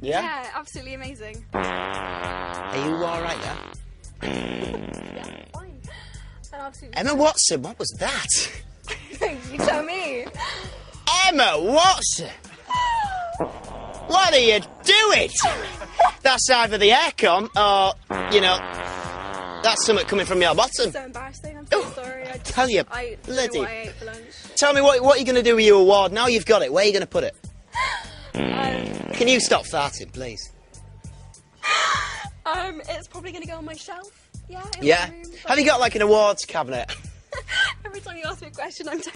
Yeah? Yeah, absolutely amazing. Are you alright there? Yeah, fine. Absolutely. Emma Watson, what was that? You tell me. Emma Watson! What are you doing? That's either the aircon or, you know, that's something coming from your bottom. So embarrassing. I'm so sorry. Tell you, I don't bloody- know what I ate for lunch. Tell me what are you going to do with your award? Now you've got it, where are you going to put it? Can you stop farting, please? It's probably going to go on my shelf. Yeah. In Yeah? my room, Have you got like an awards cabinet? Every time you ask me a question, I'm